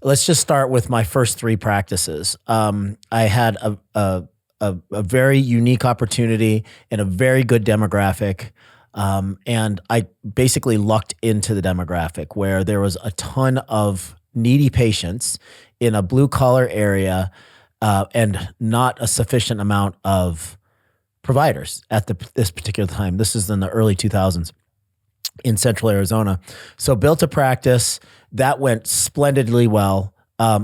let's just start with my first three practices. I had a very unique opportunity in a very good demographic. And I basically lucked into the demographic where there was a ton of needy patients in a blue collar area, and not a sufficient amount of providers at this particular time. This is in the early 2000s in Central Arizona. So built a practice that went splendidly well.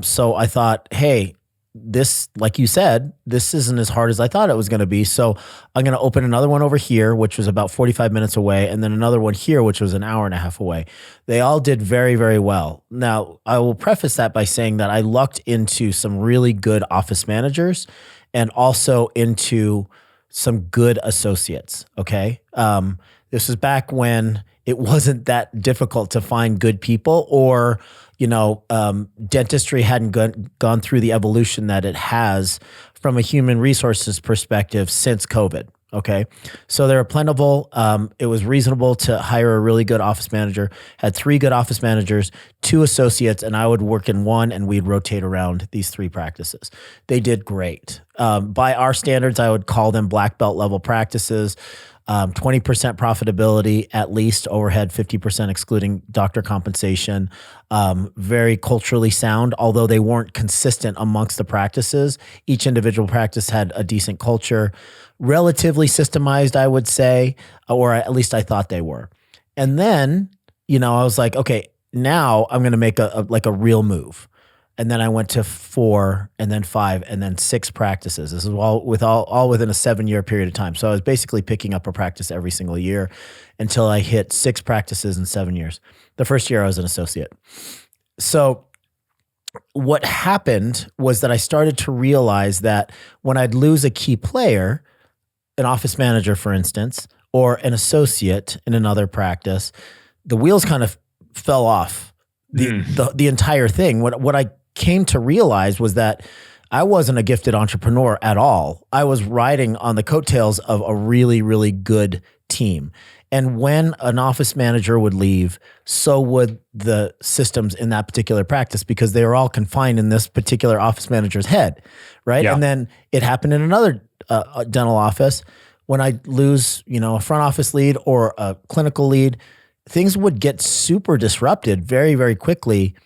So I thought, hey, this, like you said, this isn't as hard as I thought it was going to be. So I'm going to open another one over here, which was about 45 minutes away, and then another one here, which was an hour and a half away. They all did very, very well. Now, I will preface that by saying that I lucked into some really good office managers and also into some good associates. Okay. This was back when it wasn't that difficult to find good people, or, dentistry hadn't gone through the evolution that it has from a human resources perspective since COVID. Okay. So they were plentiful. It was reasonable to hire a really good office manager, had three good office managers, two associates, and I would work in one and we'd rotate around these three practices. They did great. By our standards, I would call them black belt level practices. 20% profitability, at least overhead, 50% excluding doctor compensation, very culturally sound, although they weren't consistent amongst the practices. Each individual practice had a decent culture, relatively systemized, I would say, or at least I thought they were. And then, I was like, okay, now I'm going to make a real move. And then I went to 4 and then 5 and then 6 practices. This is all within a 7-year period of time. So I was basically picking up a practice every single year until I hit 6 practices in 7 years. The first year I was an associate. So what happened was that I started to realize that when I'd lose a key player, an office manager, for instance, or an associate in another practice, the wheels kind of fell off the entire thing. What I came to realize was that I wasn't a gifted entrepreneur at all. I was riding on the coattails of a really, really good team. And when an office manager would leave, so would the systems in that particular practice, because they were all confined in this particular office manager's head, right? Yeah. And then it happened in another dental office. When I lose, a front office lead or a clinical lead, things would get super disrupted very, very quickly.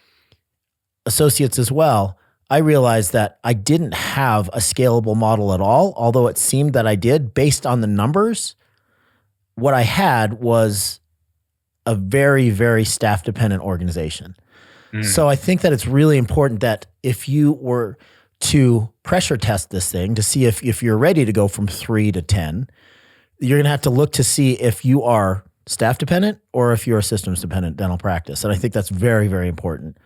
Associates as well. I realized that I didn't have a scalable model at all, although it seemed that I did based on the numbers. What I had was a very, very staff dependent organization. So I think that it's really important that if you were to pressure test this thing to see if you're ready to go from 3 to 10, you're going to have to look to see if you are staff dependent or if you're a systems dependent dental practice. And I think that's very, very important.